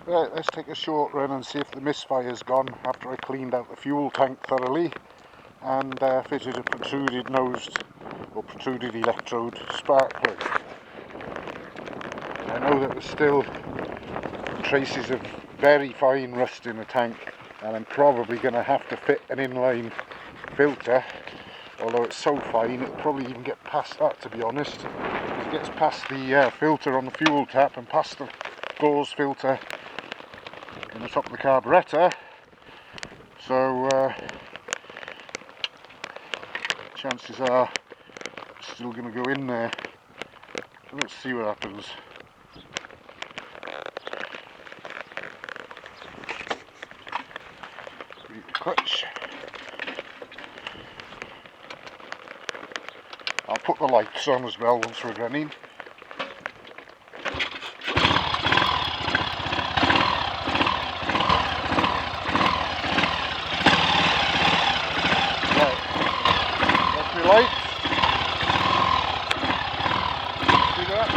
Right, let's take a short run and see if the misfire's gone after I cleaned out the fuel tank thoroughly and fitted a protruded nosed or protruded electrode spark plug. I know that there's still traces of very fine rust in the tank, and I'm probably going to have to fit an inline filter, although it's so fine it'll probably even get past that, to be honest. It gets past the filter on the fuel tap and past the gauze filter in the top of the carburettor, so chances are it's still going to go in there. So let's see what happens. Read the clutch. I'll put the lights on as well once we're running. Right, that's my lights. See that?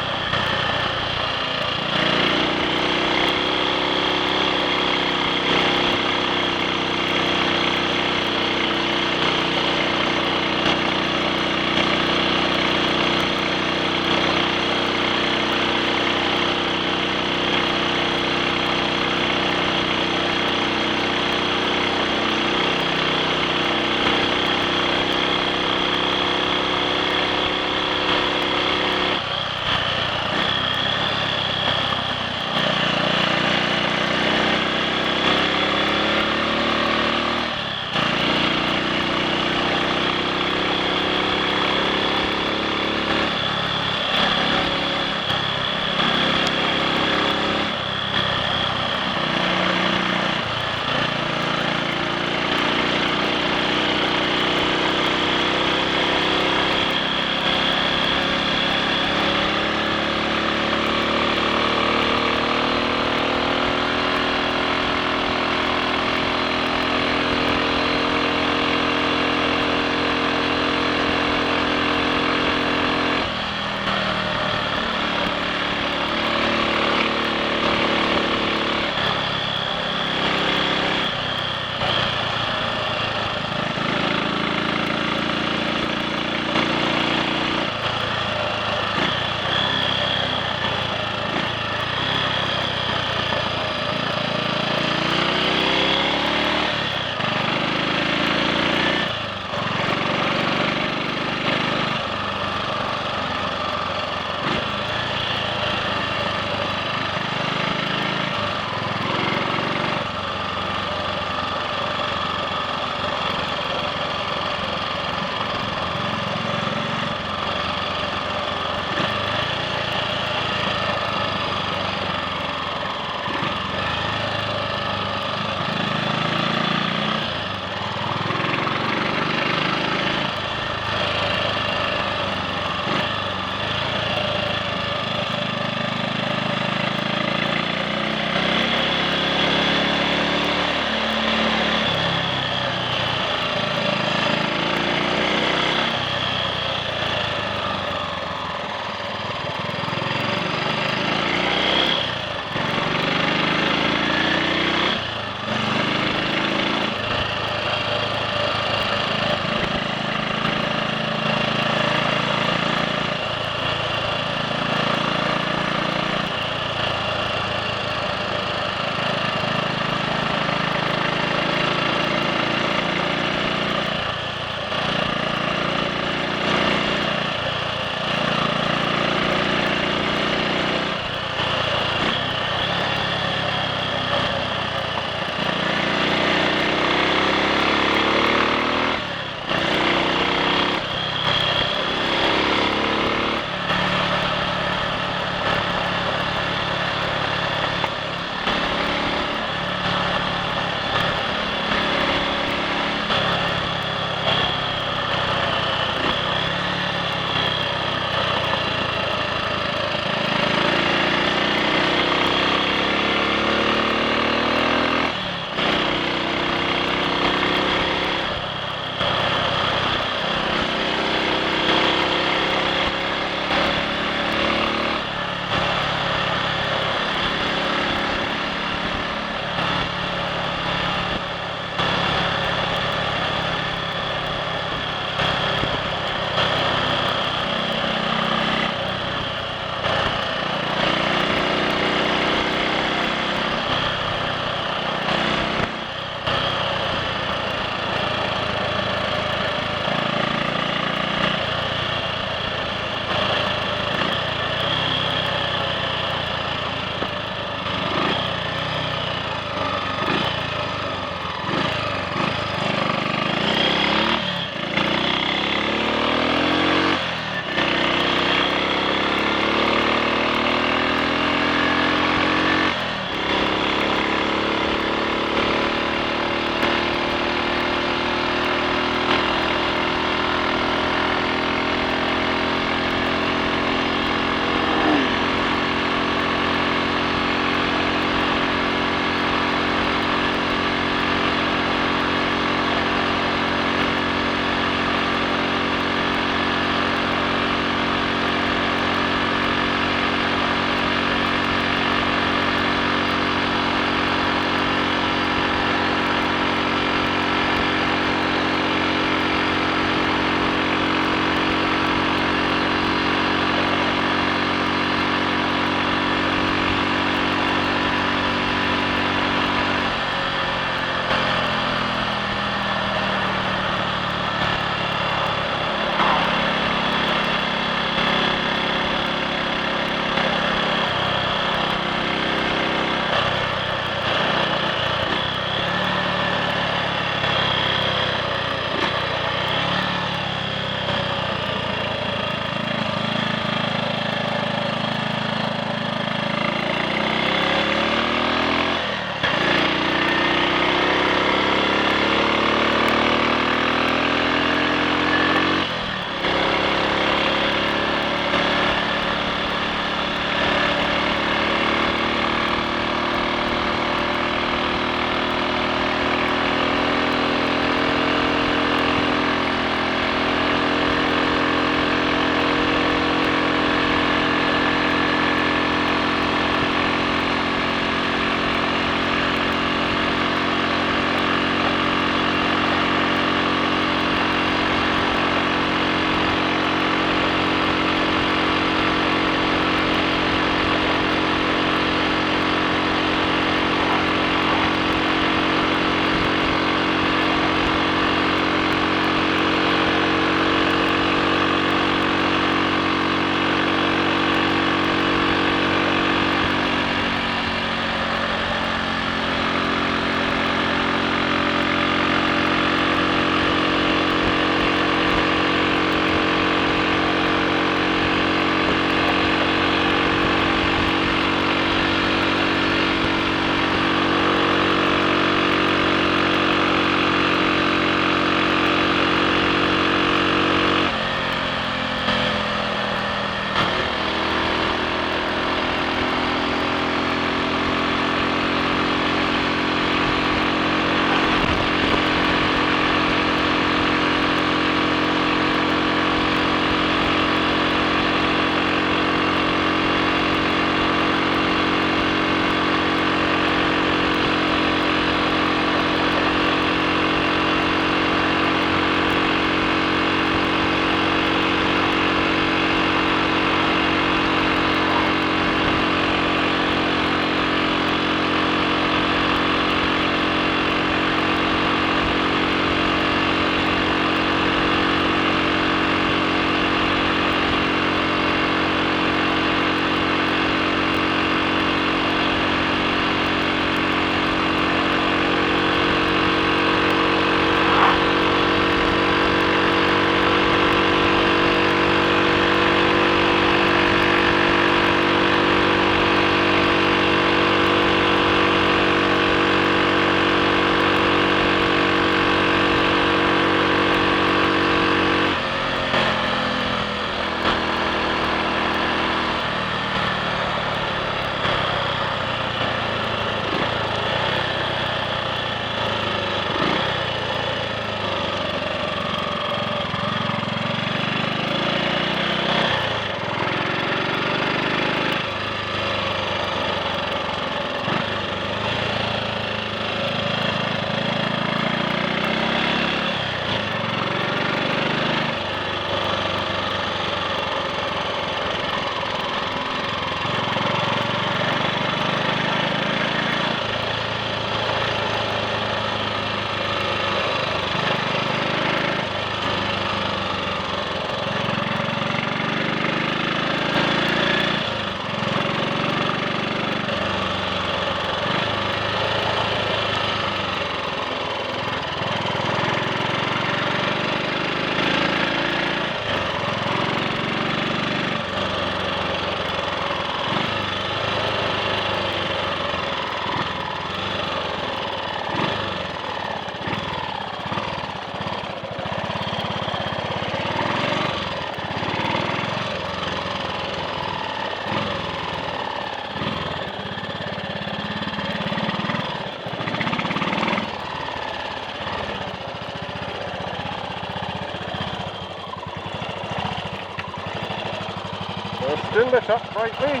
lit up brightly.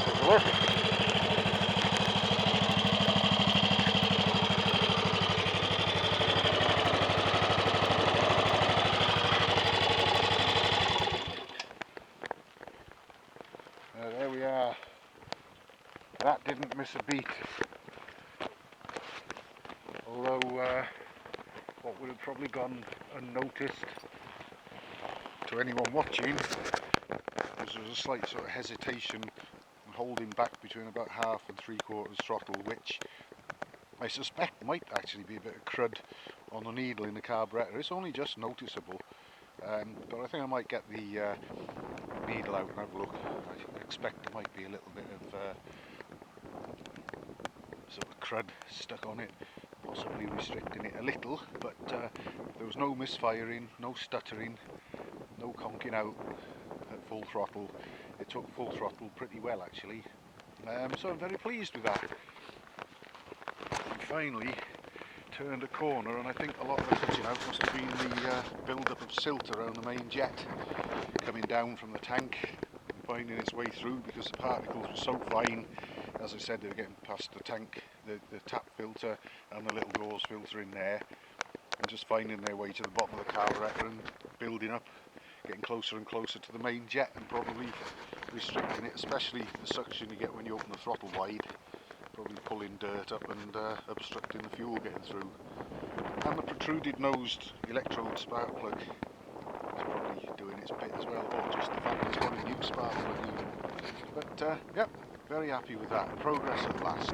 It's working. There we are. That didn't miss a beat. Although what would have probably gone unnoticed to anyone watching was there was a slight sort of hesitation and holding back between about 1/2 and 3/4 throttle, which I suspect might actually be a bit of crud on the needle in the carburettor. It's only just noticeable, but I think I might get the needle out and have a look. I expect there might be a little bit of sort of crud stuck on it, possibly restricting it a little, but there was no misfiring, no stuttering, no conking out at full throttle. It took full throttle pretty well actually, so I'm very pleased with that. And finally turned a corner, and I think a lot of the cutting out must have been the build-up of silt around the main jet coming down from the tank and finding its way through, because the particles were so fine. As I said, they were getting past the tank, the tap filter and the little gauze filter in there, and just finding their way to the bottom of the carburettor and building up, getting closer and closer to the main jet, and probably restricting it, especially the suction you get when you open the throttle wide, probably pulling dirt up and obstructing the fuel getting through. And the protruded nosed electrode spark plug is probably doing its bit as well, or just the fact it's got a new spark plug even. But yeah, very happy with that. Progress at last.